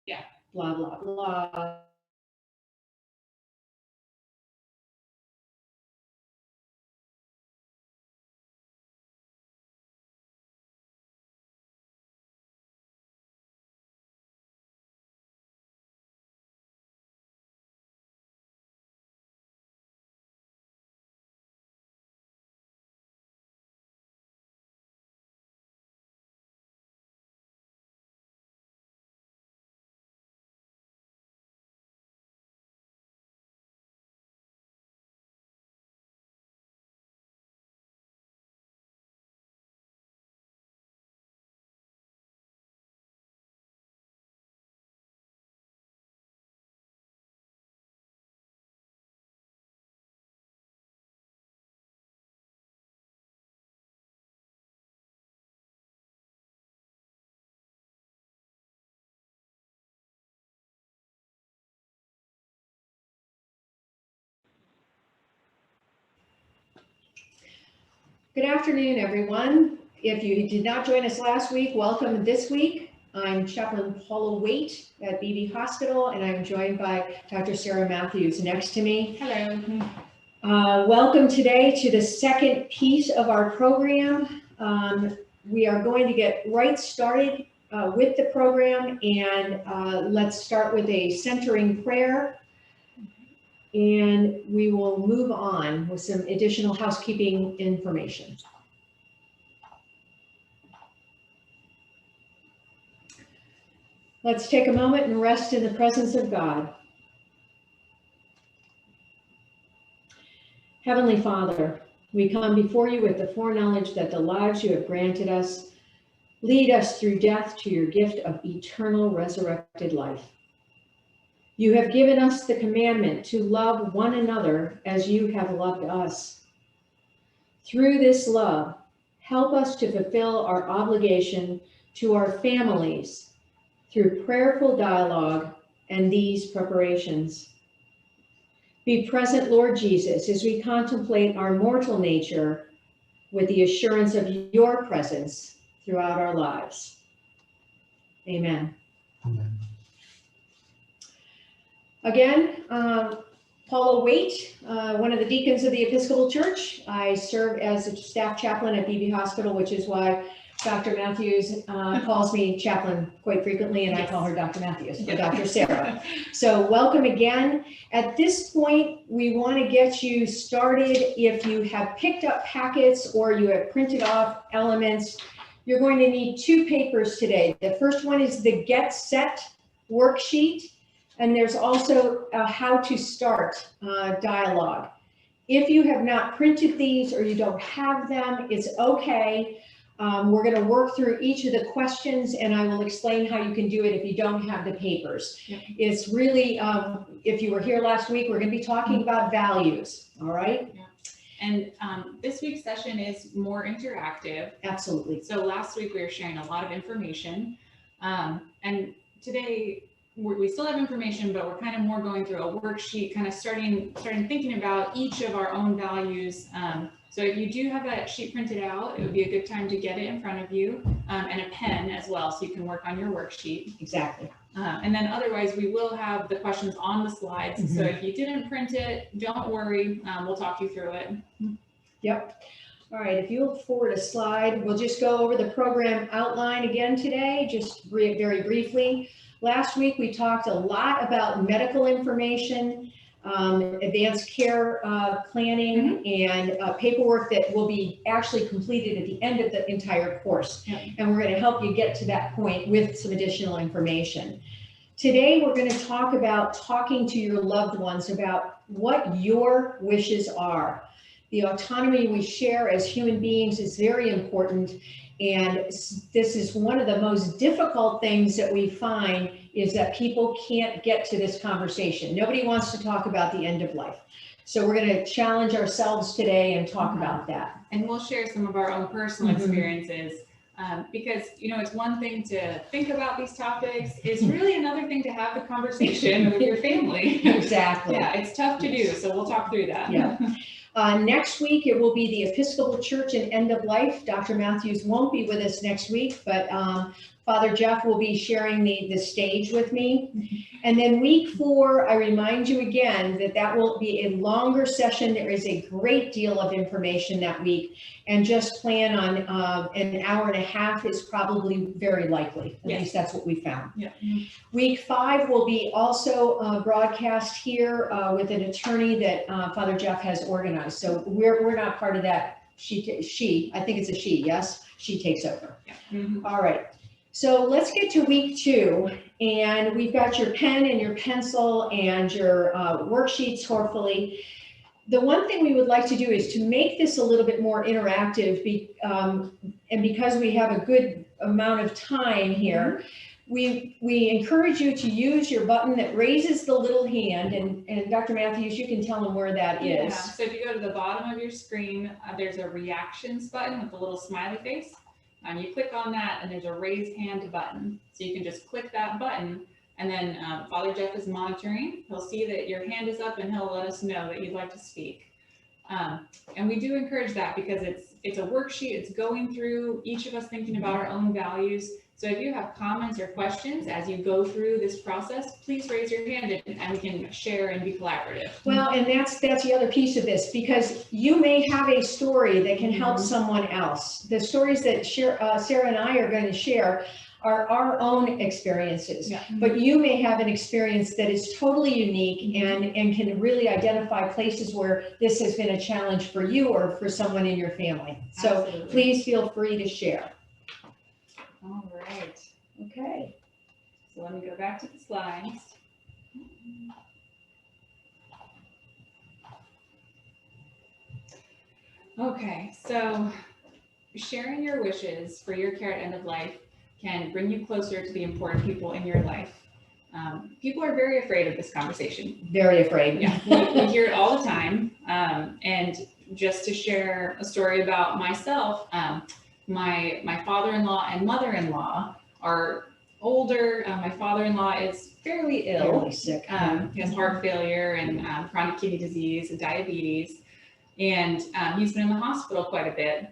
Yeah. Blah, blah, blah. Good afternoon, everyone. If you did not join us last week, welcome this week. I'm Chaplain Paula Waite at BB Hospital, and I'm joined by Dr. Sarah Matthews next to me. Hello. Welcome today to the second piece of our program. We are going to get right started with the program, and let's start with a centering prayer. And we will move on with some additional housekeeping information. Let's take a moment and rest in the presence of God. Heavenly Father, we come before you with the foreknowledge that the lives you have granted us lead us through death to your gift of eternal resurrected life. You have given us the commandment to love one another as you have loved us. Through this love, help us to fulfill our obligation to our families through prayerful dialogue and these preparations. Be present, Lord Jesus, as we contemplate our mortal nature with the assurance of your presence throughout our lives. Amen. Amen. Again, Paula Waite, one of the deacons of the Episcopal Church. I serve as a staff chaplain at BB Hospital, which is why Dr. Matthews calls me chaplain quite frequently, and I call her Dr. Matthews, or Dr. Sarah. So welcome again. At this point, we want to get you started. If you have picked up packets or you have printed off elements, you're going to need two papers today. The first one is the Get Set worksheet. And there's also a how to start dialogue. If you have not printed these or you don't have them, it's okay. We're going to work through each of the questions, and I will explain how you can do it if you don't have the papers. Yep. It's really, if you were here last week, we're going to be talking about values, all right? Yeah. And this week's session is more interactive. Absolutely. So last week we were sharing a lot of information, and today we still have information, but we're kind of more going through a worksheet, kind of starting thinking about each of our own values. So if you do have that sheet printed out, it would be a good time to get it in front of you, and a pen as well, so you can work on your worksheet. Exactly. And then otherwise, we will have the questions on the slides. Mm-hmm. So if you didn't print it, don't worry, we'll talk you through it. Yep. All right, if you'll forward a slide, we'll just go over the program outline again today, just very briefly. Last week, we talked a lot about medical information, advanced care planning, and paperwork that will be actually completed at the end of the entire course. Yep. And we're going to help you get to that point with some additional information. Today, we're going to talk about talking to your loved ones about what your wishes are. The autonomy we share as human beings is very important. And this is one of the most difficult things that we find, is that people can't get to this conversation. Nobody wants to talk about the end of life. So we're going to challenge ourselves today and talk about that. And we'll share some of our own personal experiences, because, you know, it's one thing to think about these topics. It's really another thing to have the conversation with your family. Exactly. Yeah, it's tough to do. So we'll talk through that. Yeah. Next week, it will be the Episcopal Church and End of Life. Dr. Matthews won't be with us next week, but Father Jeff will be sharing the stage with me. And then week 4, I remind you again that will be a longer session. There is a great deal of information that week, and just plan on an hour and a half is probably very likely. At least that's what we found. Yeah. Week 5 will be also broadcast here with an attorney that Father Jeff has organized. So we're not part of that. She, I think it's a she, yes? She takes over. Yeah. All right. So let's get to week 2, and we've got your pen and your pencil and your worksheets, hopefully. The one thing we would like to do is to make this a little bit more interactive, and because we have a good amount of time here, we encourage you to use your button that raises the little hand, and Dr. Matthews, you can tell them where that is. Yeah. So if you go to the bottom of your screen, there's a reactions button with a little smiley face. And you click on that, and there's a raise hand button. So you can just click that button, and then Father Jeff is monitoring. He'll see that your hand is up, and he'll let us know that you'd like to speak. And we do encourage that because it's a worksheet. It's going through each of us thinking about our own values. So if you have comments or questions as you go through this process, please raise your hand and we can share and be collaborative. Well, and that's the other piece of this, because you may have a story that can help someone else. The stories that Sarah and I are going to share are our own experiences, but you may have an experience that is totally unique and can really identify places where this has been a challenge for you or for someone in your family. So Absolutely. Please feel free to share. All right. Okay. So let me go back to the slides. Okay, so sharing your wishes for your care at end of life can bring you closer to the important people in your life. People are very afraid of this conversation. Very afraid. Yeah, we hear it all the time. And just to share a story about myself, my father-in-law and mother-in-law are older. My father-in-law is fairly ill. Fairly sick. He has heart failure and chronic kidney disease and diabetes. And he's been in the hospital quite a bit.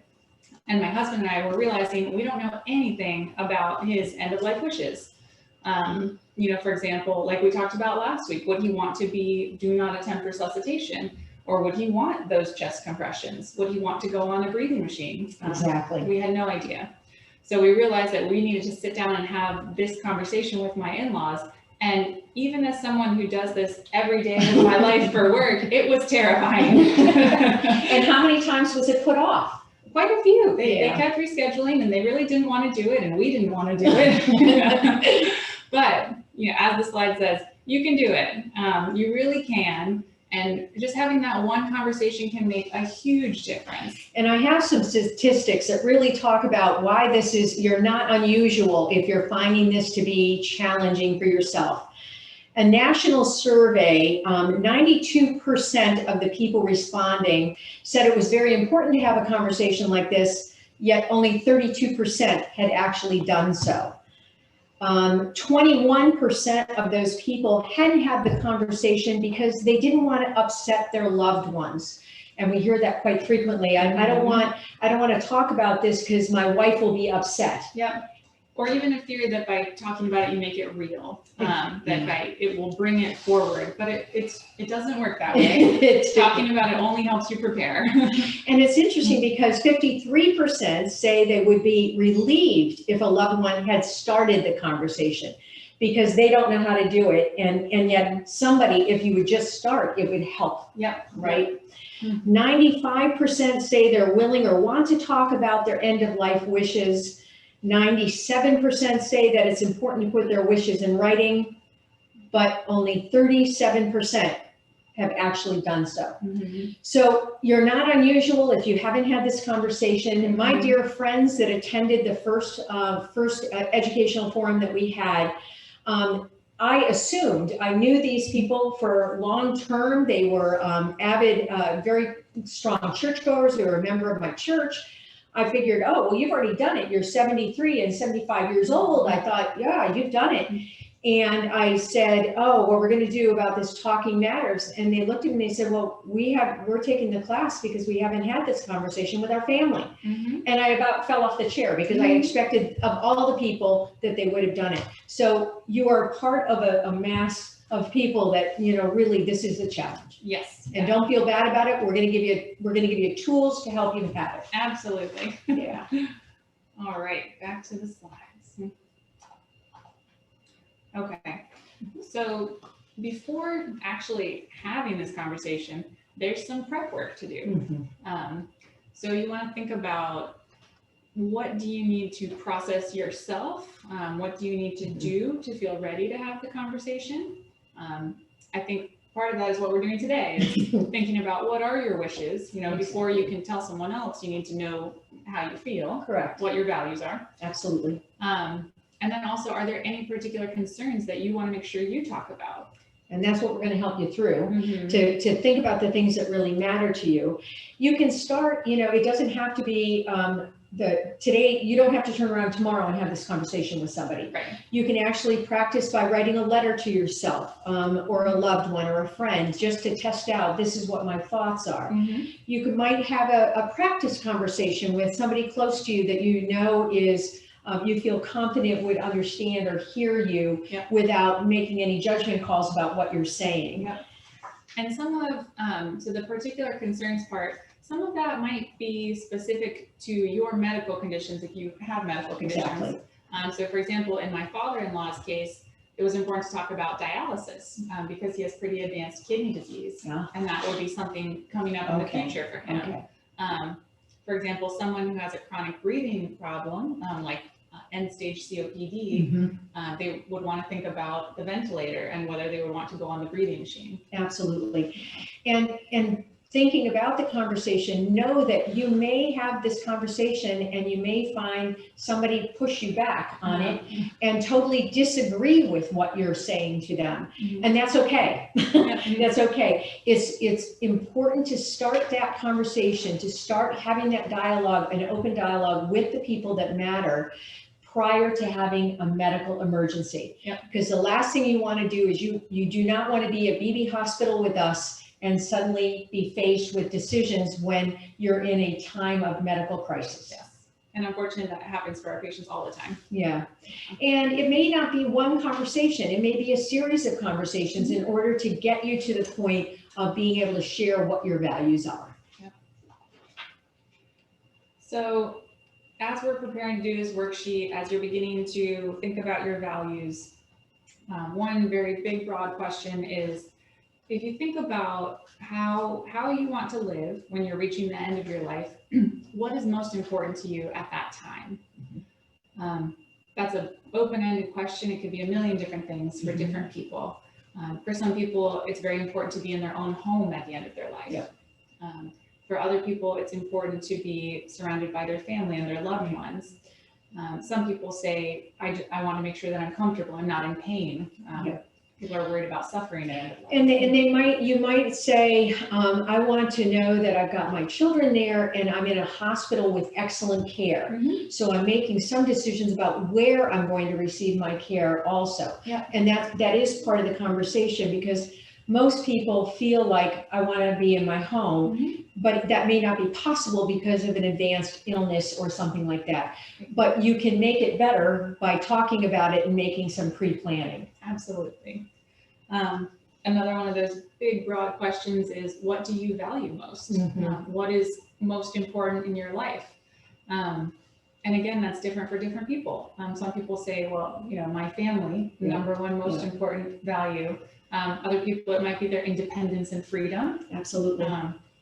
And my husband and I were realizing we don't know anything about his end-of-life wishes. You know, for example, like we talked about last week, would he want to do not attempt resuscitation? Or would he want those chest compressions? Would he want to go on a breathing machine? Exactly. We had no idea. So we realized that we needed to sit down and have this conversation with my in-laws. And even as someone who does this every day of my life for work, it was terrifying. And how many times was it put off? Quite a few. They kept rescheduling, and they really didn't want to do it, and we didn't want to do it. But you know, as the slide says, you can do it. You really can. And just having that one conversation can make a huge difference. And I have some statistics that really talk about why you're not unusual if you're finding this to be challenging for yourself. A national survey, 92% of the people responding said it was very important to have a conversation like this, yet only 32% had actually done so. 21% of those people hadn't had the conversation because they didn't want to upset their loved ones. And we hear that quite frequently. I don't want to talk about this because my wife will be upset. Yeah. Or even a theory that by talking about it, you make it real, it will bring it forward, but it doesn't work that way. Talking about it only helps you prepare. And it's interesting because 53% say they would be relieved if a loved one had started the conversation because they don't know how to do it. And yet somebody, if you would just start, it would help. Yep. Right? 95% say they're willing or want to talk about their end of life wishes. 97% say that it's important to put their wishes in writing, but only 37% have actually done so. So you're not unusual if you haven't had this conversation. And my dear friends that attended the first educational forum that we had, I knew these people for long term. They were avid, very strong churchgoers. They were a member of my church. I figured, oh, well, you've already done it. You're 73 and 75 years old. I thought, yeah, you've done it. And I said, oh, what we're going to do about this talking matters. And they looked at me and they said, well, we're taking the class because we haven't had this conversation with our family. Mm-hmm. And I about fell off the chair because I expected of all the people that they would have done it. So you are part of a mass of people that, really this is a challenge. Yes. And don't feel bad about it. We're going to give you tools to help you have it. Absolutely. Yeah. All right, back to the slides. Okay, so before actually having this conversation, there's some prep work to do. So you want to think about, what do you need to process yourself? What do you need to do to feel ready to have the conversation? I think part of that is what we're doing today, is thinking about what are your wishes. Before you can tell someone else, you need to know how you feel. Correct. What your values are. Absolutely. And then also, are there any particular concerns that you want to make sure you talk about? And that's what we're going to help you through, to think about the things that really matter to you. You can start, it doesn't have to be today, you don't have to turn around tomorrow and have this conversation with somebody. Right. You can actually practice by writing a letter to yourself, or a loved one or a friend, just to test out, this is what my thoughts are. You might have a practice conversation with somebody close to you that is you feel confident would understand or hear you without making any judgment calls about what you're saying. And some of, so the particular concerns part, some of that might be specific to your medical conditions if you have medical conditions. Exactly. So for example, in my father-in-law's case, it was important to talk about dialysis because he has pretty advanced kidney disease. And that will be something coming up in the future for him. For example, someone who has a chronic breathing problem, like end-stage COPD, they would want to think about the ventilator and whether they would want to go on the breathing machine. Absolutely. And thinking about the conversation, know that you may have this conversation and you may find somebody push you back on it and totally disagree with what you're saying to them. And that's okay. That's okay. It's important to start that conversation, to start having that dialogue, an open dialogue with the people that matter, prior to having a medical emergency. Because the last thing you want to do is you do not want to be at BB hospital with us and suddenly be faced with decisions when you're in a time of medical crisis. And unfortunately, that happens for our patients all the time. And it may not be one conversation. It may be a series of conversations in order to get you to the point of being able to share what your values are. So as we're preparing to do this worksheet, as you're beginning to think about your values, one very big, broad question is, if you think about how you want to live when you're reaching the end of your life, what is most important to you at that time? That's an open-ended question. It could be a million different things for different people. For some people, it's very important to be in their own home at the end of their life. For other people, it's important to be surrounded by their family and their loved ones. Some people say, I want to make sure that I'm comfortable and not in pain. People are worried about suffering at the end of life. And you might say, I want to know that I've got my children there and I'm in a hospital with excellent care. So I'm making some decisions about where I'm going to receive my care also. And that is part of the conversation, because most people feel like I want to be in my home, but that may not be possible because of an advanced illness or something like that. But you can make it better by talking about it and making some pre-planning. Absolutely. Another one of those big, broad questions is, what do you value most? What is most important in your life? And again, that's different for different people. Some people say, well, my family, number one most important value. Other people, it might be their independence and freedom. Absolutely.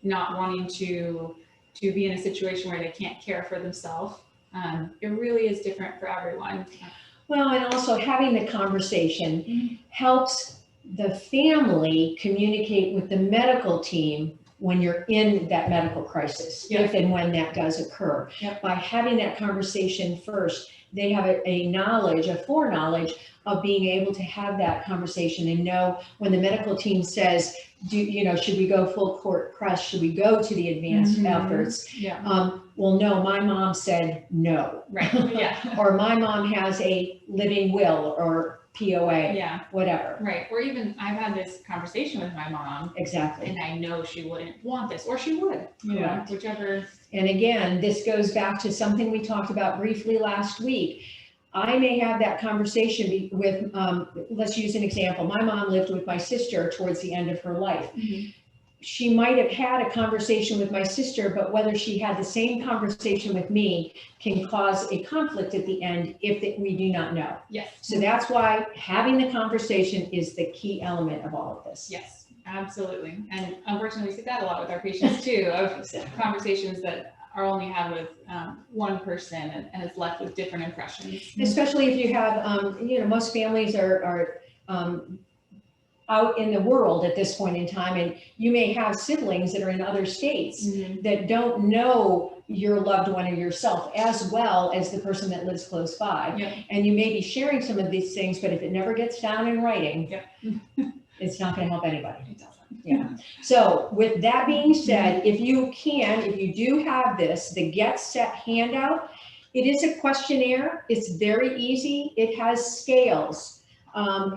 Not wanting to be in a situation where they can't care for themselves. It really is different for everyone. Well, and also having the conversation helps the family communicate with the medical team when you're in that medical crisis, if and when that does occur. By having that conversation first, they have a knowledge, a foreknowledge of being able to have that conversation and know when the medical team says, should we go full court press? Should we go to the advanced efforts? Yeah. Well, no, my mom said no. Right. Yeah. Or my mom has a living will or POA. Yeah. Whatever. Right. Or even I've had this conversation with my mom. Exactly. And I know she wouldn't want this, or she would, Correct. Whichever. And again, this goes back to something we talked about briefly last week. I may have that conversation with, let's use an example. My mom lived with my sister towards the end of her life. Mm-hmm. She might have had a conversation with my sister, but whether she had the same conversation with me can cause a conflict at the end if we do not know. Yes. So that's why having the conversation is the key element of all of this. Yes, absolutely. And unfortunately, we see that a lot with our patients too, of conversations that are only had with one person and is left with different impressions. Especially if you have, most families are out in the world at this point in time, and you may have siblings that are in other states that don't know your loved one or yourself as well as the person that lives close by. Yep. And you may be sharing some of these things, but if it never gets down in writing, Yep. it's not going to help anybody. It doesn't. Yeah. So with that being said, if you do have this, the Get Set handout, it is a questionnaire. It's very easy. It has scales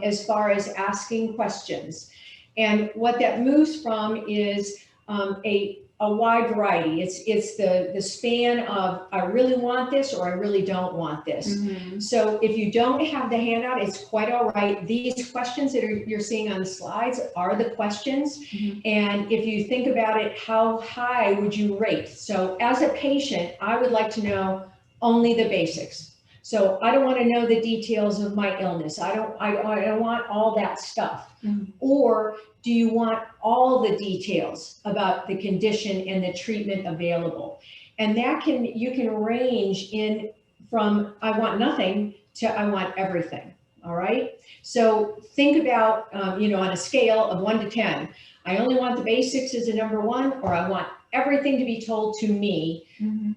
as far as asking questions. And what that moves from is a wide variety. It's the span of, I really want this or I really don't want this. Mm-hmm. So if you don't have the handout, it's quite all right. These questions that you're seeing on the slides are the questions. Mm-hmm. And if you think about it, how high would you rate? So as a patient, I would like to know only the basics. So I don't want to know the details of my illness. I don't want all that stuff. Mm-hmm. Or do you want all the details about the condition and the treatment available? And you can range in from I want nothing to I want everything. All right. So think about, on a scale of 1 to 10, I only want the basics as a number 1, or I want everything to be told to me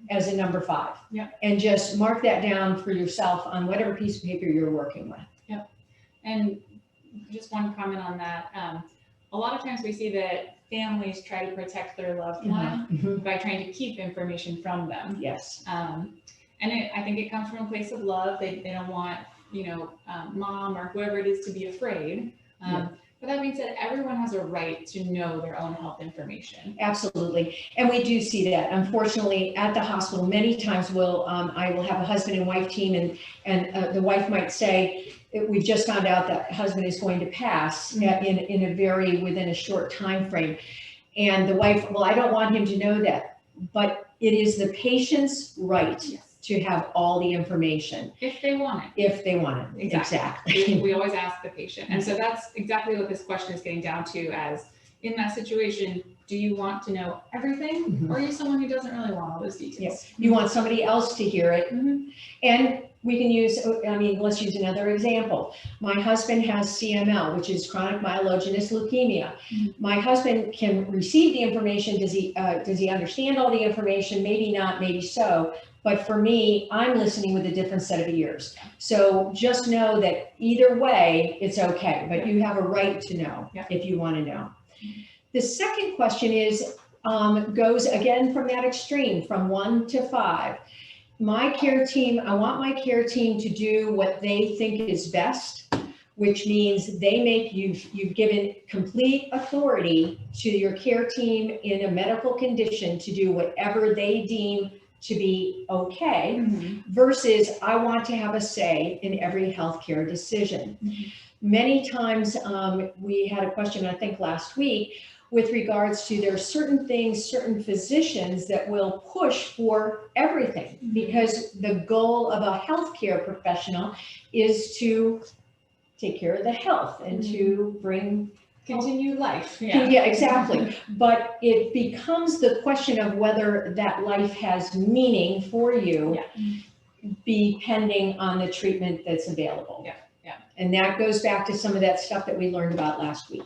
as a number 5. Yep. And just mark that down for yourself on whatever piece of paper you're working with. Yep. And just one comment on that. A lot of times we see that families try to protect their loved one by trying to keep information from them. Yes. And I think it comes from a place of love. They don't want, mom or whoever it is to be afraid. But that being said, everyone has a right to know their own health information. Absolutely. And we do see that. Unfortunately, at the hospital, many times I will have a husband and wife team, and the wife might say, we've just found out that husband is going to pass within a short time frame. And the wife, well, I don't want him to know that. But it is the patient's right to have all the information. If they want it. If they want it. Exactly. We always ask the patient. And so that's exactly what this question is getting down to, as in that situation, do you want to know everything? Or are you someone who doesn't really want all those details? Yes. You want somebody else to hear it. And we can let's use another example. My husband has CML, which is chronic myelogenous leukemia. My husband can receive the information. Does he understand all the information? Maybe not, maybe so. But for me, I'm listening with a different set of ears. So just know that either way, it's okay, but you have a right to know if you want to know. The second question goes again from that extreme, from 1 to 5. My care team, I want my care team to do what they think is best, which means you've given complete authority to your care team in a medical condition to do whatever they deem to be okay, versus I want to have a say in every healthcare decision. Many times we had a question, I think last week, with regards to there are certain things, certain physicians that will push for everything, because the goal of a healthcare professional is to take care of the health and to bring continued life. Yeah, exactly. But it becomes the question of whether that life has meaning for you, depending on the treatment that's available. And that goes back to some of that stuff that we learned about last week.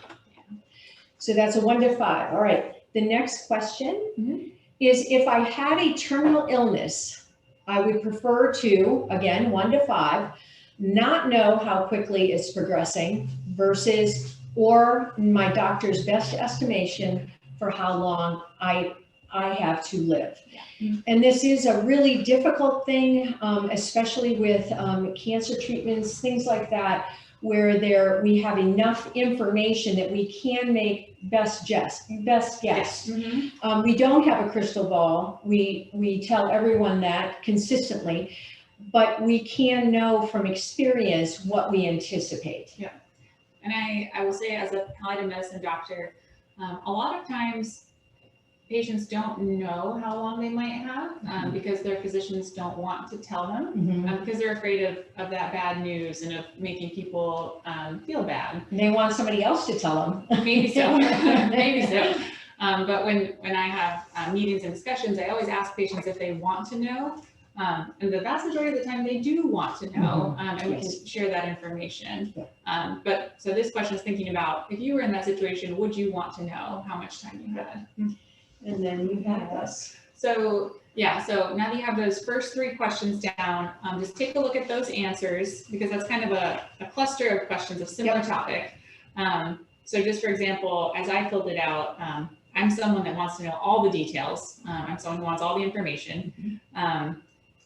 So that's a 1 to 5. All right. The next question is, if I had a terminal illness, I would prefer to, again, 1 to 5, not know how quickly it's progressing versus, or my doctor's best estimation for how long I have to live. Yeah. And this is a really difficult thing, especially with cancer treatments, things like that, where we have enough information that we can make best guess. Mm-hmm. We don't have a crystal ball. We tell everyone that consistently, but we can know from experience what we anticipate. Yeah. And I will say, as a palliative medicine doctor, a lot of times patients don't know how long they might have because their physicians don't want to tell them because they're afraid of that bad news and of making people feel bad. And they want somebody else to tell them. Maybe so, maybe so. But when I have meetings and discussions, I always ask patients if they want to know. And the vast majority of the time they do want to know, and we can share that information. Yeah. But so this question is thinking about, if you were in that situation, would you want to know how much time you had? And then you have us. So yeah, so now that you have those first 3 questions down, just take a look at those answers, because that's kind of a cluster of questions of similar topic. So just for example, as I filled it out, I'm someone that wants to know all the details. I'm someone who wants all the information.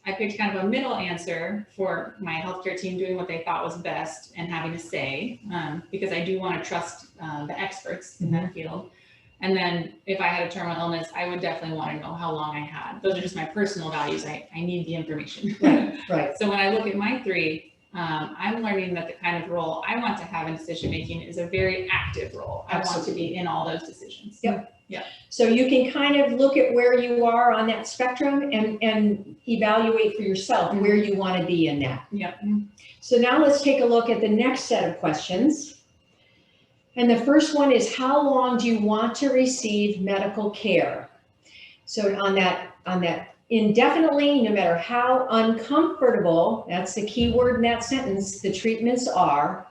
I picked kind of a middle answer for my healthcare team doing what they thought was best and having a say, because I do want to trust the experts in that field. And then if I had a terminal illness, I would definitely want to know how long I had. Those are just my personal values. I need the information. Right. So when I look at my 3, I'm learning that the kind of role I want to have in decision making is a very active role. I want to be in all those decisions. Yep. Yeah. So you can kind of look at where you are on that spectrum and evaluate for yourself where you want to be in that. Yep. So now let's take a look at the next set of questions. And the first one is, how long do you want to receive medical care? So on that indefinitely, no matter how uncomfortable, that's the key word in that sentence, the treatments are,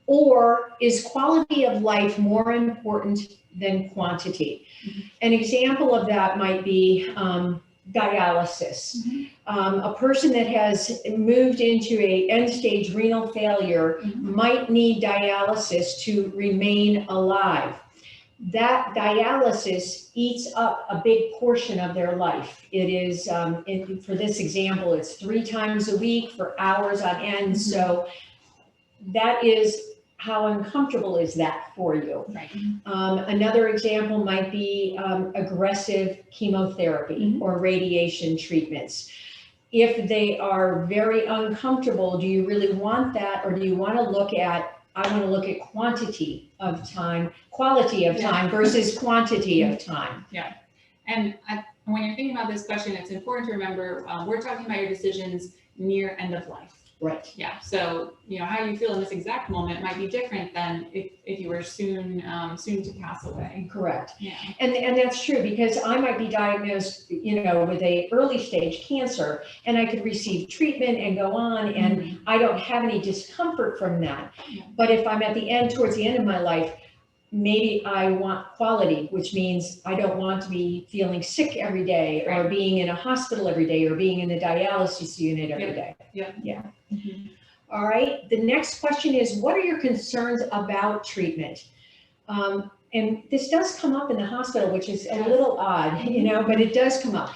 or is quality of life more important than quantity? An example of that might be dialysis. A person that has moved into a end-stage renal failure might need dialysis to remain alive. That dialysis eats up a big portion of their life. It is, for this example, it's 3 times a week for hours on end. So that is, how uncomfortable is that for you? Right. Another example might be aggressive chemotherapy or radiation treatments. If they are very uncomfortable, do you really want that, or do you want to look at, I want to look at quantity of time, quality of time versus quantity of time? Yeah. And when you're thinking about this question, it's important to remember we're talking about your decisions near end of life. Right. Yeah. So, how you feel in this exact moment might be different than if you were soon to pass away. Correct. Yeah. And that's true, because I might be diagnosed, with a early stage cancer, and I could receive treatment and go on, and I don't have any discomfort from that. Yeah. But if I'm at the end, towards the end of my life, maybe I want quality, which means I don't want to be feeling sick every day, or being in a hospital every day, or being in the dialysis unit every day. Yeah. All right. The next question is, what are your concerns about treatment? And this does come up in the hospital, which is a little odd, but it does come up.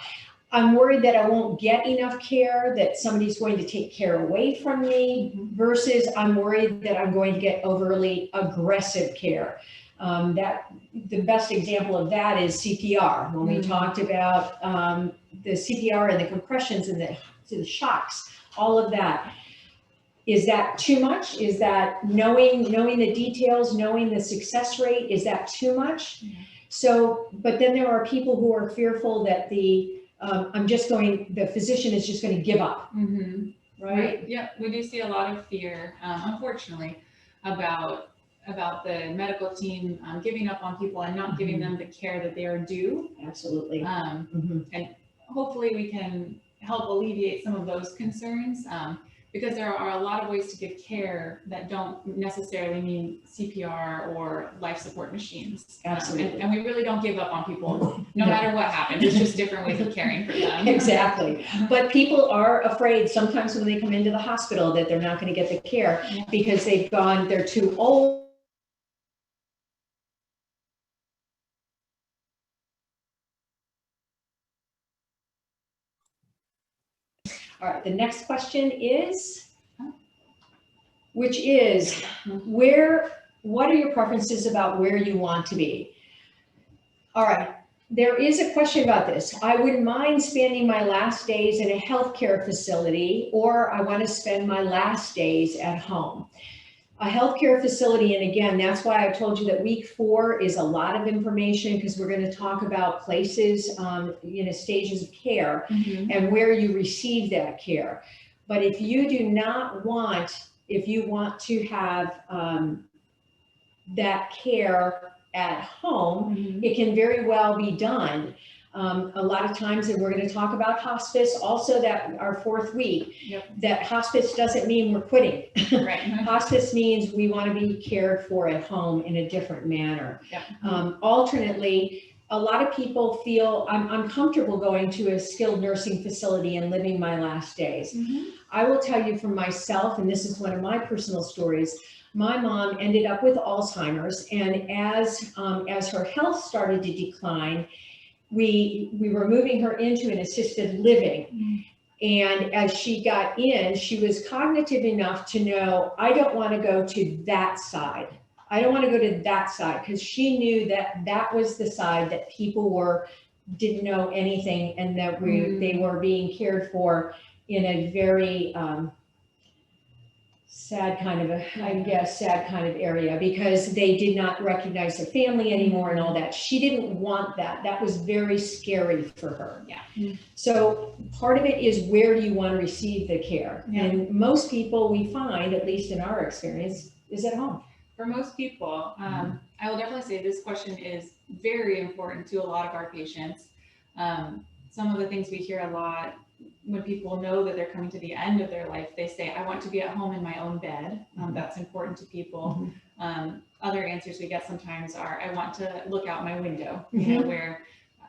I'm worried that I won't get enough care, that somebody's going to take care away from me, versus I'm worried that I'm going to get overly aggressive care. That the best example of that is CPR. When we talked about the CPR and the compressions and the shocks, all of that. Is that too much? Is that knowing the details, knowing the success rate, is that too much? So, but then there are people who are fearful that the physician is just going to give up. Right? Yeah, we do see a lot of fear, unfortunately, about the medical team giving up on people and not giving them the care that they are due. Absolutely. And hopefully we can help alleviate some of those concerns. because there are a lot of ways to give care that don't necessarily mean CPR or life support machines. Absolutely. And we really don't give up on people, no matter what happens. It's just different ways of caring for them. Exactly. But people are afraid sometimes when they come into the hospital that they're not going to get the care because they're too old. All right, the next question is, which is, what are your preferences about where you want to be? All right, there is a question about this. I wouldn't mind spending my last days in a healthcare facility, or I want to spend my last days at home. A healthcare facility, and again, that's why I told you that week 4 is a lot of information, because we're going to talk about places, stages of care and where you receive that care. But if you do not want, if you want to have that care at home, it can very well be done. A lot of times, and we're going to talk about hospice also, that our 4th week, that hospice doesn't mean we're quitting. Right. Hospice means we want to be cared for at home in a different manner. Alternately, a lot of people feel I'm comfortable going to a skilled nursing facility and living my last days. I will tell you from myself, and this is one of my personal stories, my mom ended up with Alzheimer's, and as her health started to decline, we were moving her into an assisted living. And as she got in, she was cognitive enough to know, I don't want to go to that side. I don't want to go to that side, because she knew that that was the side that people didn't know anything, and that they were being cared for in a very sad kind of area, because they did not recognize their family anymore and all that. She didn't want that. That was very scary for her. So part of it is, where do you want to receive the care? And most people, we find, at least in our experience, is at home. For most people, I will definitely say this question is very important to a lot of our patients. Some of the things we hear a lot when people know that they're coming to the end of their life, they say, I want to be at home in my own bed. That's important to people. Other answers we get sometimes are, I want to look out my window, where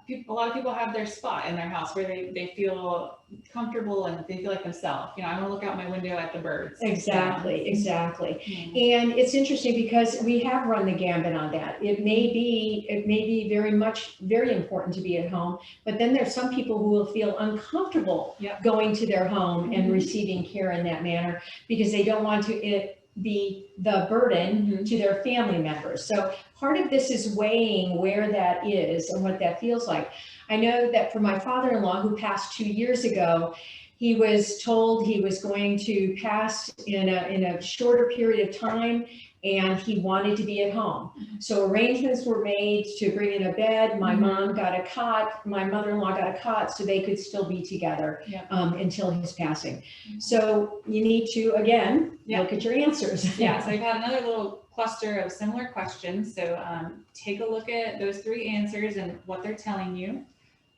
a lot of people have their spot in their house where they feel comfortable and they feel like themselves. I want to look out my window at the birds. Exactly. And it's interesting, because we have run the gambit on that. It may be very important to be at home, but then there's some people who will feel uncomfortable going to their home and receiving care in that manner, because they don't want it be the burden to their family members. So part of this is weighing where that is and what that feels like. I know that for my father-in-law, who passed 2 years ago, he was told he was going to pass in a shorter period of time, and he wanted to be at home. So arrangements were made to bring in a bed. My mom got a cot, my mother-in-law got a cot, so they could still be together until his passing. So you need to, again, look at your answers. So I've had another little cluster of similar questions. So take a look at those 3 answers and what they're telling you.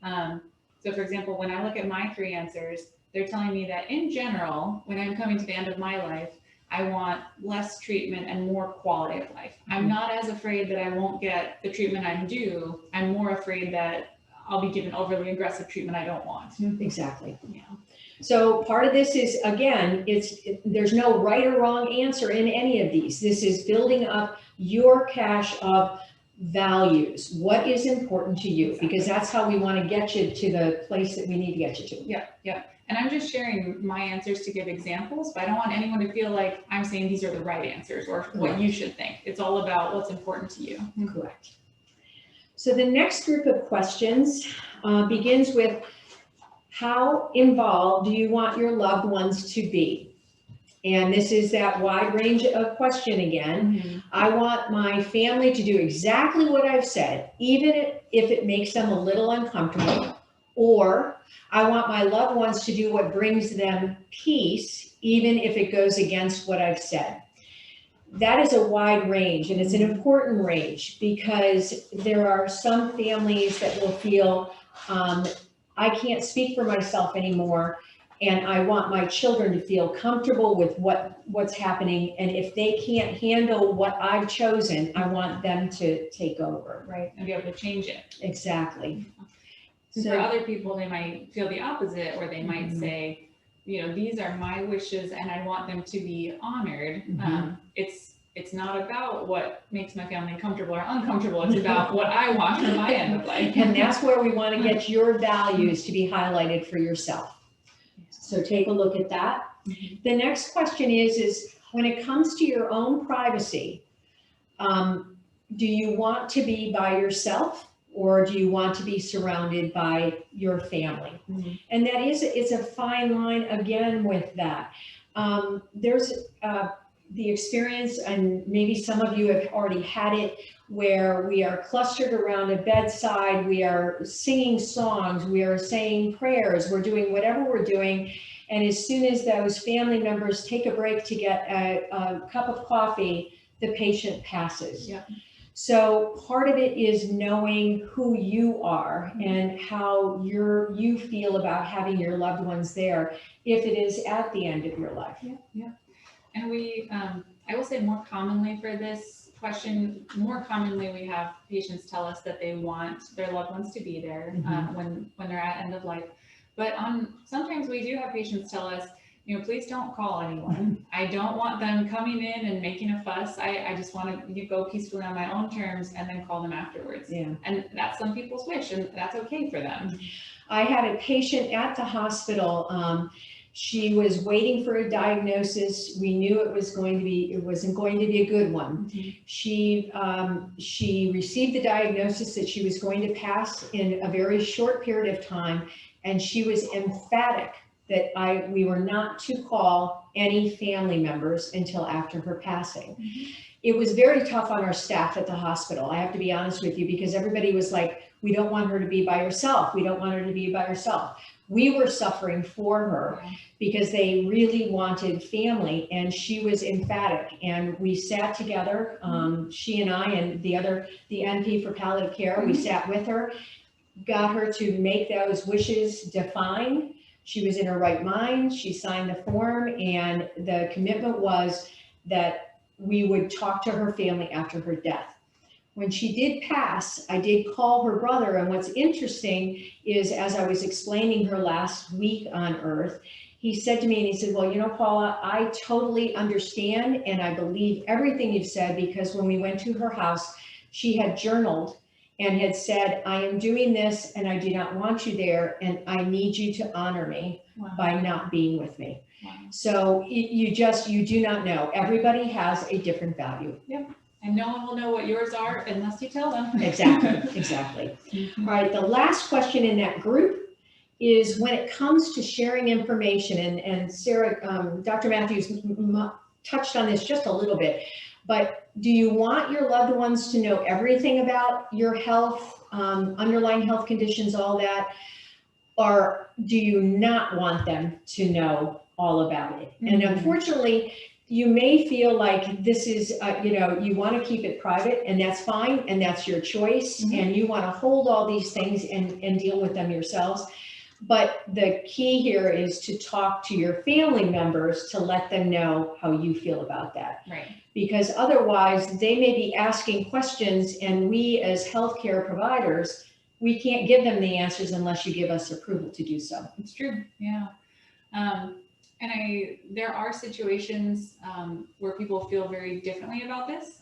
So for example, when I look at my 3 answers, they're telling me that in general, when I'm coming to the end of my life, I want less treatment and more quality of life. I'm not as afraid that I won't get the treatment I'm due. I'm more afraid that I'll be given overly aggressive treatment I don't want. Exactly. So part of this is, again, there's no right or wrong answer in any of these. This is building up your cache of values. What is important to you? Because that's how we want to get you to the place that we need to get you to. And I'm just sharing my answers to give examples, but I don't want anyone to feel like I'm saying these are the right answers or what you should think. It's all about what's important to you. Correct. So the next group of questions begins with, how involved do you want your loved ones to be? And this is that wide range of question again. I want my family to do exactly what I've said, even if it makes them a little uncomfortable. Or I want my loved ones to do what brings them peace, even if it goes against what I've said. That is a wide range, and it's an important range, because there are some families that will feel, I can't speak for myself anymore. And I want my children to feel comfortable with what's happening. And if they can't handle what I've chosen, I want them to take over. Right, and be able to change it. Exactly. And for other people, they might feel the opposite, or they might say, these are my wishes and I want them to be honored. It's not about what makes my family comfortable or uncomfortable. It's about what I want for my end of life. And that's where we want to get your values to be highlighted for yourself. So take a look at that. The next question is when it comes to your own privacy, do you want to be by yourself, or do you want to be surrounded by your family? And that it's a fine line again with that. There's the experience, and maybe some of you have already had it, where we are clustered around a bedside, we are singing songs, we are saying prayers, we're doing whatever we're doing. And as soon as those family members take a break to get a cup of coffee, the patient passes. Yep. So part of it is knowing who you are and how you feel about having your loved ones there, if it is at the end of your life. Yeah. And I will say more commonly for this question, we have patients tell us that they want their loved ones to be there when they're at end of life. But sometimes we do have patients tell us, please don't call anyone. I don't want them coming in and making a fuss. I just want to go peacefully on my own terms and then call them afterwards. Yeah. And that's some people's wish, and that's okay for them. I had a patient at the hospital. She was waiting for a diagnosis. We knew it wasn't going to be a good one. She received the diagnosis that she was going to pass in a very short period of time, and she was emphatic that we were not to call any family members until after her passing. It was very tough on our staff at the hospital, I have to be honest with you, because everybody was like, we don't want her to be by herself. We don't want her to be by herself. We were suffering for her because they really wanted family, and she was emphatic. And we sat together, she and I and the NP for palliative care, we sat with her, got her to make those wishes defined. She was in her right mind. She signed the form, and the commitment was that we would talk to her family after her death. When she did pass, I did call her brother, and what's interesting is, as I was explaining her last week on earth, he said to me, and he said, well, Paula, I totally understand, and I believe everything you've said, because when we went to her house, she had journaled and had said, I am doing this and I do not want you there, and I need you to honor me by not being with me. So you do not know. Everybody has a different value. Yep. And no one will know what yours are unless you tell them. Exactly. All right, the last question in that group is when it comes to sharing information, and Sarah, Dr. Matthews touched on this just a little bit, but do you want your loved ones to know everything about your health, underlying health conditions, all that, or do you not want them to know all about it? And unfortunately, you may feel like this is, you want to keep it private, and that's fine, and that's your choice, and you want to hold all these things and deal with them yourselves. But the key here is to talk to your family members to let them know how you feel about that. Right. Because otherwise, they may be asking questions, and we as healthcare providers, we can't give them the answers unless you give us approval to do so. It's true, yeah. And there are situations where people feel very differently about this.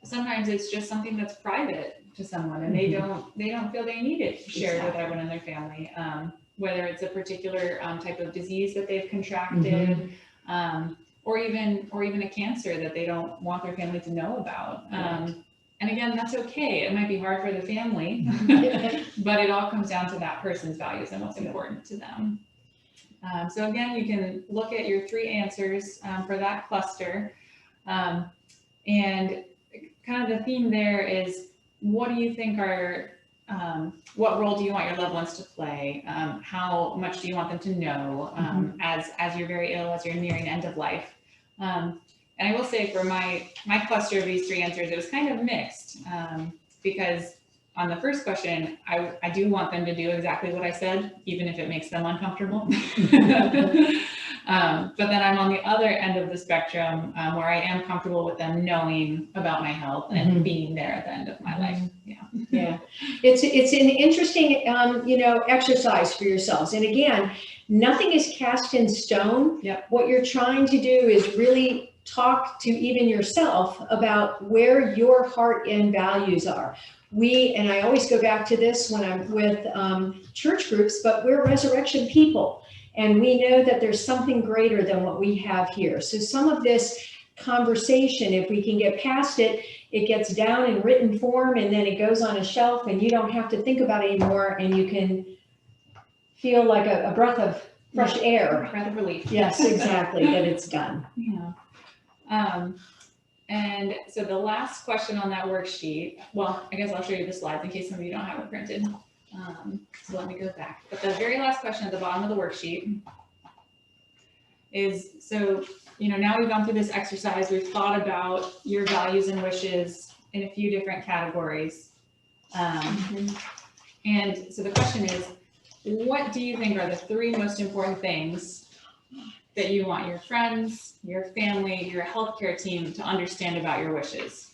Sometimes it's just something that's private to someone, and they don't feel they need it shared with everyone in their family. Whether it's a particular type of disease that they've contracted, or even a cancer that they don't want their family to know about. And again, that's okay. It might be hard for the family, but it all comes down to that person's values and what's important to them. So again, you can look at your 3 answers for that cluster. And kind of the theme there is, what do you think what role do you want your loved ones to play? How much do you want them to know as you're very ill, as you're nearing end of life? And I will say for my cluster of these 3 answers, it was kind of mixed because on the first question, I do want them to do exactly what I said, even if it makes them uncomfortable. But then I'm on the other end of the spectrum, where I am comfortable with them knowing about my health and being there at the end of my life. Yeah. Yeah. It's an interesting, exercise for yourselves. And again, nothing is cast in stone. Yep. What you're trying to do is really talk to even yourself about where your heart and values are. And I always go back to this when I'm with church groups, but we're resurrection people. And we know that there's something greater than what we have here. So some of this conversation, if we can get past it, it gets down in written form and then it goes on a shelf and you don't have to think about it anymore and you can feel like a breath of fresh air. Breath of relief. Yes, exactly, that it's done. Yeah. And so the last question on that worksheet, well, I guess I'll show you the slides in case some of you don't have it printed. So let me go back. But the very last question at the bottom of the worksheet is, so, now we've gone through this exercise, we've thought about your values and wishes in a few different categories. And so the question is, what do you think are the 3 most important things that you want your friends, your family, your healthcare team to understand about your wishes?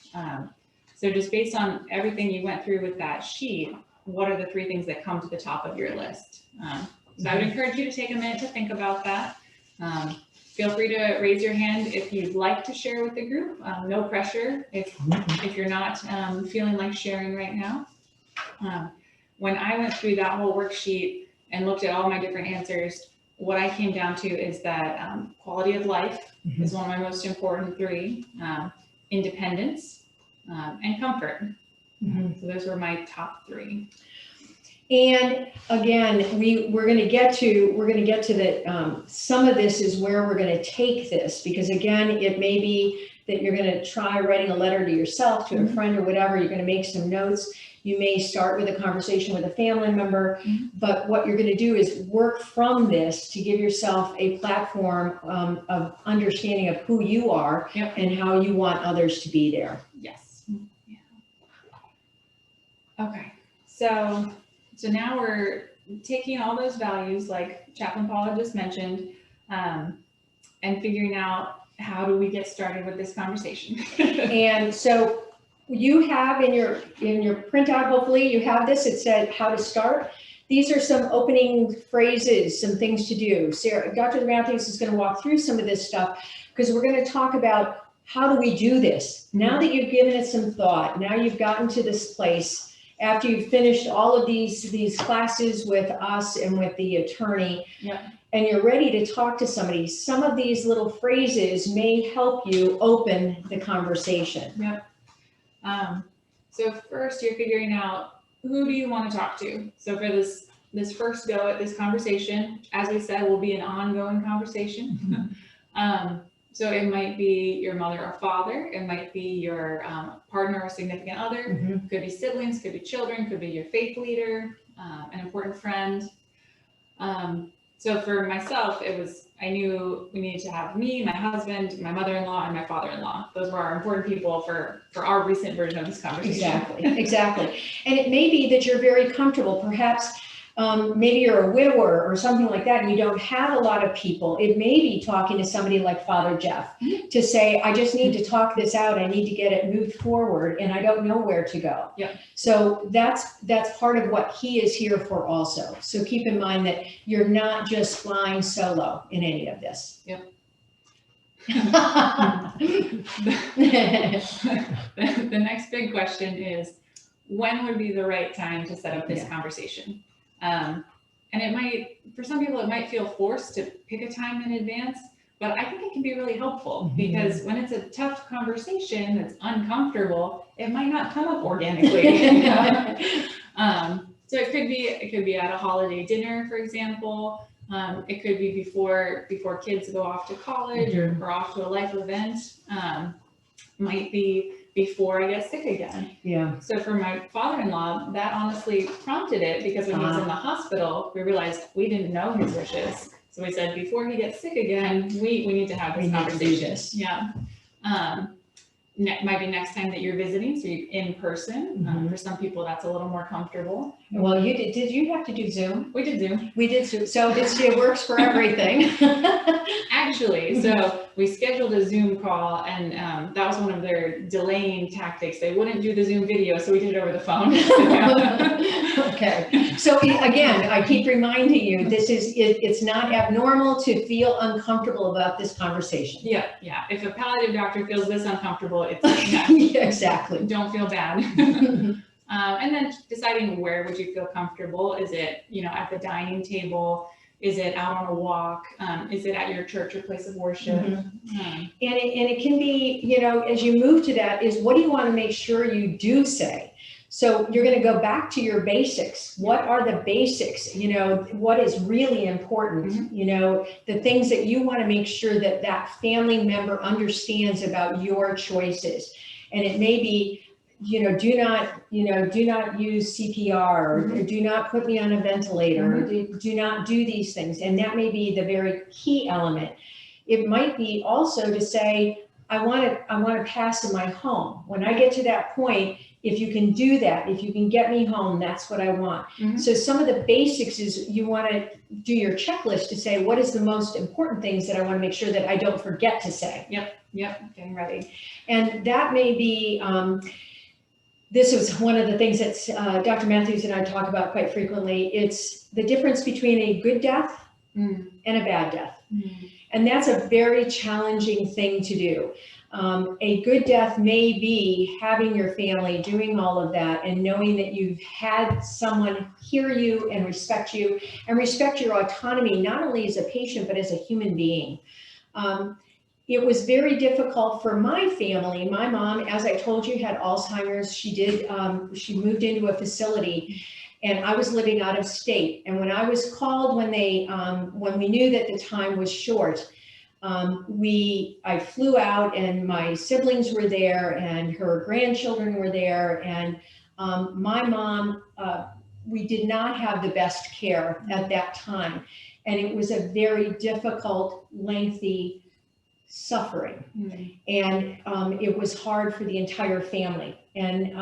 So just based on everything you went through with that sheet, what are the 3 things that come to the top of your list? So I would encourage you to take a minute to think about that. Feel free to raise your hand if you'd like to share with the group. No pressure if you're not feeling like sharing right now. When I went through that whole worksheet and looked at all my different answers, what I came down to is that quality of life is one of my most important 3, independence, and comfort. So those were my top 3. And again, we're going to get to that. Some of this is where we're going to take this, because again, it may be that you're going to try writing a letter to yourself, to a friend or whatever. You're going to make some notes. You may start with a conversation with a family member, but what you're going to do is work from this to give yourself a platform of understanding of who you are and how you want others to be there. Yes. Yeah. Okay. So now we're taking all those values like Chaplain Paula just mentioned, and figuring out how do we get started with this conversation. And so you have in your printout, hopefully you have this, it said how to start. These are some opening phrases, some things to do. Dr. Matthews is going to walk through some of this stuff because we're going to talk about how do we do this. Now that you've given it some thought, now you've gotten to this place, after you've finished all of these classes with us and with the attorney, and you're ready to talk to somebody, some of these little phrases may help you open the conversation. So first you're figuring out, who do you want to talk to? So for this first go at this conversation, as we said, will be an ongoing conversation. So it might be your mother or father, it might be your partner or significant other, could be siblings, could be children, could be your faith leader, an important friend. So for myself, I knew we needed to have me, my husband, my mother-in-law, and my father-in-law. Those were our important people for our recent version of this conversation. Exactly. And it may be that you're very comfortable, perhaps maybe you're a widower or something like that, and you don't have a lot of people. It may be talking to somebody like Father Jeff to say, I just need to talk this out. I need to get it moved forward, and I don't know where to go. So that's part of what he is here for also. So keep in mind that you're not just flying solo in any of this. The next big question is, when would be the right time to set up this conversation? And it might, for some people, it might feel forced to pick a time in advance, but I think it can be really helpful because when it's a tough conversation that's uncomfortable, it might not come up organically. So it could be at a holiday dinner, for example. It could be before kids go off to college or off to a life event. Might be before I get sick again. So for my father-in-law, that honestly prompted it because when he was in the hospital, we realized we didn't know his wishes. So we said, before he gets sick again, we need to have this conversation. might be next time that you're visiting, so you're in person. For some people, that's a little more comfortable. Well, you did you have to do Zoom? We did Zoom. We did Zoom, so it works for everything. Actually, so we scheduled a Zoom call, and that was one of their delaying tactics. They wouldn't do the Zoom video, so we did it over the phone. Okay, so again, I keep reminding you, it's not abnormal to feel uncomfortable about this conversation. Yeah. If a palliative doctor feels this uncomfortable, it's Yeah, exactly. Don't feel bad. And then deciding where would you feel comfortable. Is it, at the dining table? Is it out on a walk? Is it at your church or place of worship? And it can be, as you move to that, is what do you want to make sure you do say? So you're going to go back to your basics. What are the basics? What is really important? The things that you want to make sure that family member understands about your choices. And it may be, do not use CPR, or do not put me on a ventilator, or do not do these things. And that may be the very key element. It might be also to say, I want to pass in my home. When I get to that point, if you can do that, if you can get me home, that's what I want. So some of the basics is you want to do your checklist to say, what is the most important things that I want to make sure that I don't forget to say? Yep, getting ready. And that may be, this was one of the things that Dr. Matthews and I talk about quite frequently. It's the difference between a good death and a bad death. And that's a very challenging thing to do. A good death may be having your family, doing all of that, and knowing that you've had someone hear you and respect your autonomy, not only as a patient, but as a human being. It was very difficult for my family. My mom, as I told you, had Alzheimer's. She moved into a facility, and I was living out of state. And when I was called, when we knew that the time was short, I flew out, and my siblings were there, and her grandchildren were there, and my mom, we did not have the best care at that time, and it was a very difficult, lengthy suffering, and it was hard for the entire family. And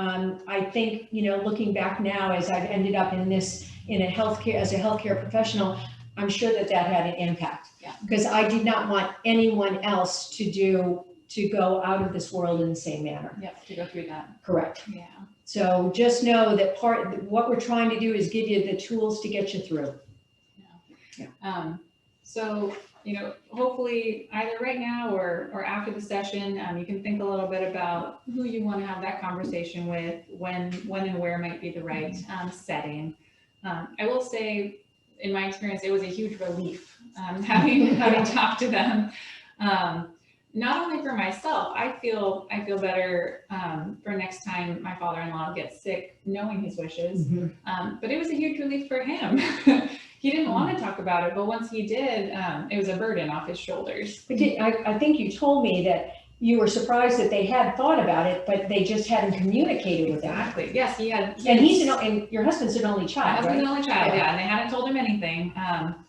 I think, looking back now, as I've ended up as a healthcare professional, I'm sure that had an impact, because I did not want anyone else to go out of this world in the same manner. To go through that. Correct. Yeah. So just know that what we're trying to do is give you the tools to get you through. So, hopefully either right now or after the session, you can think a little bit about who you want to have that conversation with, when and where might be the right setting. I will say, in my experience, it was a huge relief having talked to them. Not only for myself, I feel better for next time my father-in-law gets sick, knowing his wishes. But it was a huge relief for him. He didn't want to talk about it, but once he did, it was a burden off his shoulders. I think you told me that you were surprised that they had thought about it, but they just hadn't communicated with them. Exactly. Yes, he had. And your husband's an only child, right? My husband's an only child, yeah, and they hadn't told him anything.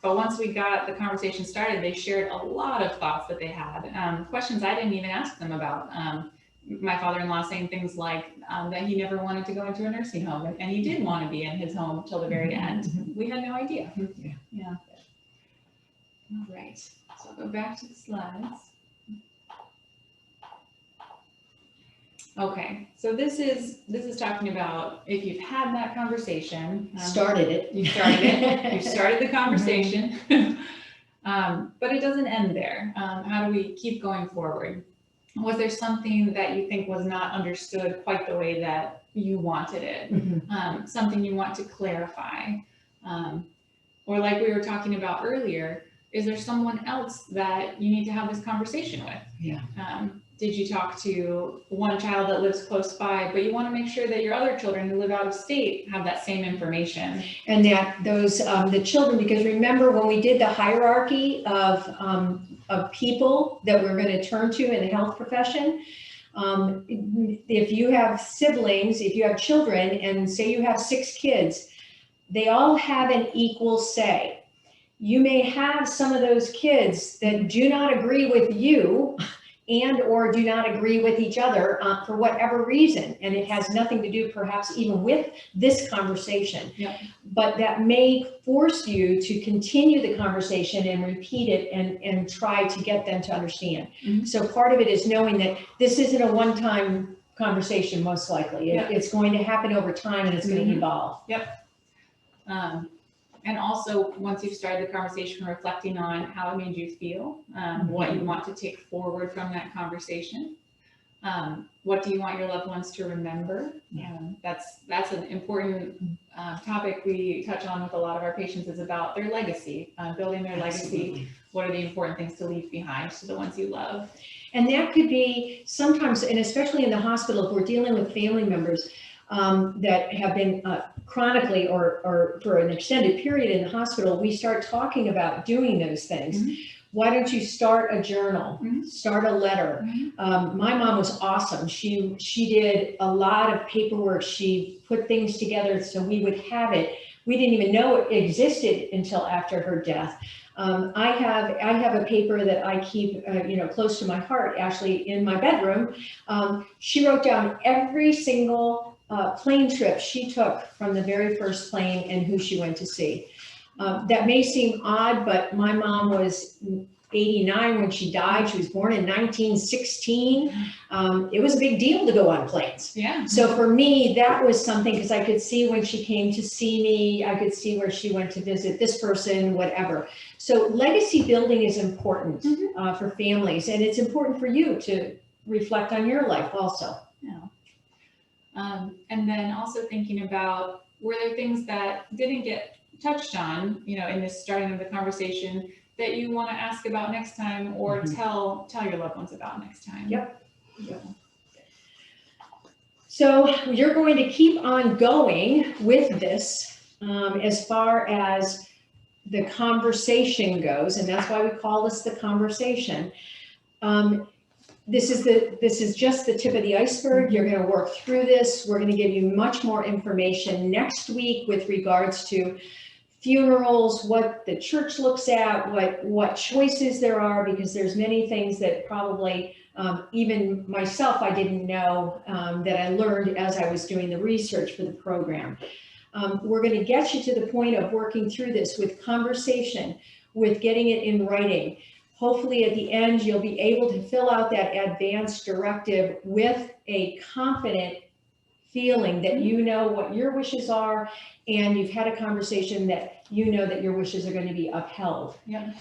But once we got the conversation started, they shared a lot of thoughts that they had, questions I didn't even ask them about. My father-in-law saying things like that he never wanted to go into a nursing home, and he did want to be in his home till the very end. We had no idea. Yeah. All right. So I'll go back to the slides. Okay, so this is talking about if you've had that conversation. You started it. You started the conversation. But it doesn't end there. How do we keep going forward? Was there something that you think was not understood quite the way that you wanted it? Something you want to clarify? Or like we were talking about earlier, is there someone else that you need to have this conversation with? Yeah. Did you talk to one child that lives close by, but you want to make sure that your other children who live out of state have that same information? And that those, the children, because remember when we did the hierarchy of people that we're going to turn to in the health profession, if you have siblings, if you have children, and say you have 6 kids, they all have an equal say. You may have some of those kids that do not agree with you and or do not agree with each other for whatever reason. And it has nothing to do perhaps even with this conversation. Yep. But that may force you to continue the conversation and repeat it and try to get them to understand. Mhm. So part of it is knowing that this isn't a one-time conversation, most likely. Yeah. It's going to happen over time and it's going to evolve. And also, once you've started the conversation, reflecting on how it made you feel, what you want to take forward from that conversation. What do you want your loved ones to remember? That's an important topic we touch on with a lot of our patients, is about their legacy, building their legacy. What are the important things to leave behind to the ones you love? And that could be sometimes, and especially in the hospital, if we're dealing with family members that have been chronically or for an extended period in the hospital, we start talking about doing those things. Mm-hmm. Why don't you start a journal, mm-hmm. start a letter? Mm-hmm. My mom was awesome. She did a lot of paperwork. She put things together so we would have it. We didn't even know it existed until after her death. I have a paper that I keep, close to my heart, actually, in my bedroom. She wrote down every single plane trip she took from the very first plane and who she went to see. That may seem odd, but my mom was 89 when she died. She was born in 1916. It was a big deal to go on planes. Yeah. So for me, that was something, because I could see when she came to see me, I could see where she went to visit this person, whatever. So legacy building is important mm-hmm. For families, and it's important for you to reflect on your life also. Yeah. And then also thinking about, were there things that didn't get touched on, in this starting of the conversation, that you want to ask about next time, or mm-hmm. tell your loved ones about next time? Yep. So you're going to keep on going with this as far as the conversation goes, and that's why we call this the conversation. This is just the tip of the iceberg. Mm-hmm. You're going to work through this. We're going to give you much more information next week with regards to funerals, what the church looks at, what choices there are, because there's many things that probably even myself I didn't know that I learned as I was doing the research for the program. We're going to get you to the point of working through this with conversation, with getting it in writing. Hopefully at the end, you'll be able to fill out that advance directive with a confident feeling that you know what your wishes are, and you've had a conversation that you know that your wishes are going to be upheld. Yeah.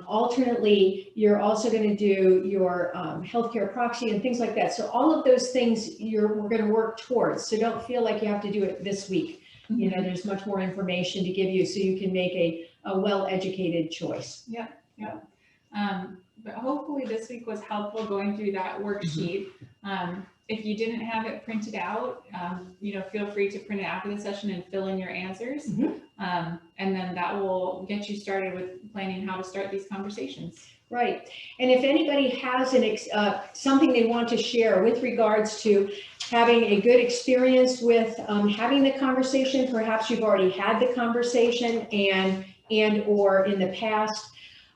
Alternately, you're also going to do your healthcare proxy and things like that. So all of those things we're going to work towards. So don't feel like you have to do it this week. Mm-hmm. There's much more information to give you so you can make a well-educated choice. Yeah. Yeah. But hopefully this week was helpful going through that worksheet. If you didn't have it printed out, feel free to print it after the session and fill in your answers. Mm-hmm. And then that will get you started with planning how to start these conversations. Right. And if anybody has something they want to share with regards to having a good experience with having the conversation, perhaps you've already had the conversation and or in the past,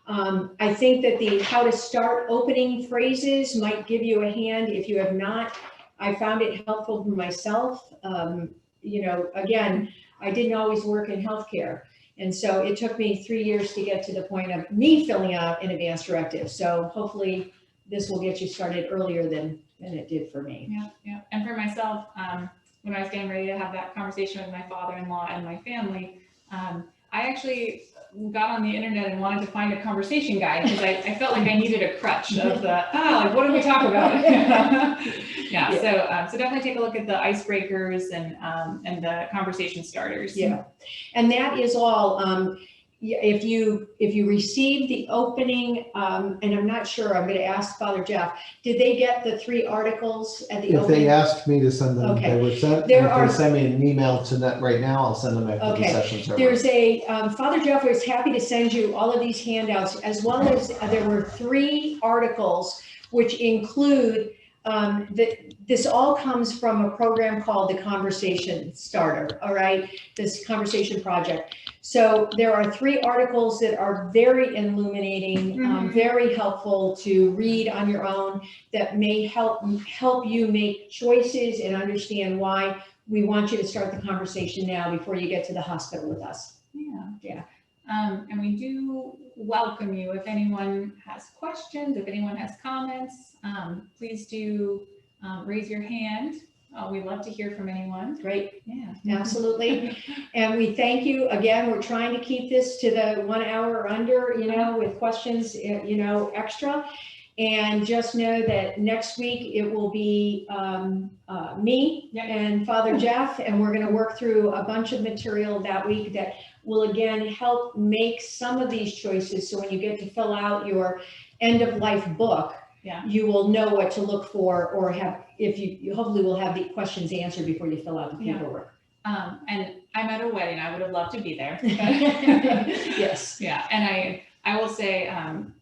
I think that the how to start opening phrases might give you a hand if you have not. I found it helpful for myself. Again, I didn't always work in healthcare. And so it took me 3 years to get to the point of me filling out an advance directive. So hopefully this will get you started earlier than it did for me. Yeah, yeah. And for myself, when I was getting ready to have that conversation with my father-in-law and my family, I actually got on the internet and wanted to find a conversation guide, because I felt like I needed a crutch of what do we talk about? So definitely take a look at the icebreakers and the conversation starters. Yeah, and that is all. If you receive the opening, and I'm not sure, I'm going to ask Father Jeff, did they get the 3 articles at the opening? If they asked me to send them, okay. They would send. If they send me an email to that right now, I'll send them after the sessions are There's Father Jeff was happy to send you all of these handouts, as well as there were 3 articles which include this all comes from a program called the Conversation Starter, all right? This conversation project. So there are 3 articles that are very illuminating, very helpful to read on your own, that may help you make choices and understand why we want you to start the conversation now before you get to the hospital with us. Yeah. And we do welcome you. If anyone has questions, if anyone has comments, please do raise your hand. We'd love to hear from anyone. Great. Yeah. Absolutely. And we thank you. Again, we're trying to keep this to the 1 hour or under, with questions, extra. And just know that next week it will be me and Father Jeff, and we're going to work through a bunch of material that week that will again help make some of these choices. So when you get to fill out your end of life book, you will know what to look for, or if you hopefully will have the questions answered before you fill out the paperwork. And I'm at a wedding. I would have loved to be there. Yes. Yeah. And I will say,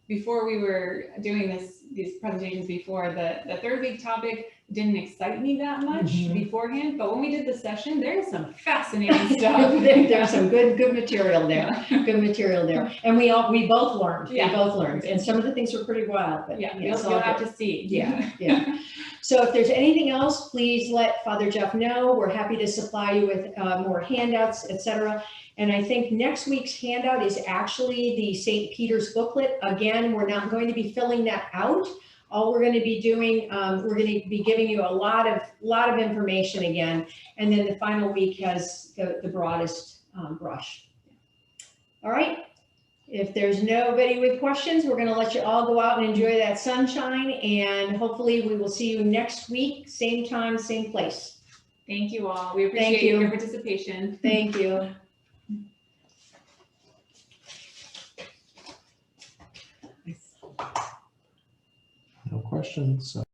before we were doing these presentations before, the 3rd week topic didn't excite me that much beforehand, but when we did the session, there's some fascinating stuff. There's some good material there. Good material there. And we both learned. We both learned. And some of the things were pretty wild, but you'll have to see. Yeah. So if there's anything else, please let Father Jeff know. We're happy to supply you with more handouts, etc. And I think next week's handout is actually the St. Peter's booklet. Again, we're not going to be filling that out. All we're going to be doing, we're going to be giving you a lot of information again. And then the final week has the broadest brush. All right. If there's nobody with questions, we're going to let you all go out and enjoy that sunshine. And hopefully we will see you next week, same time, same place. Thank you all. We appreciate your participation. Thank you. No questions. So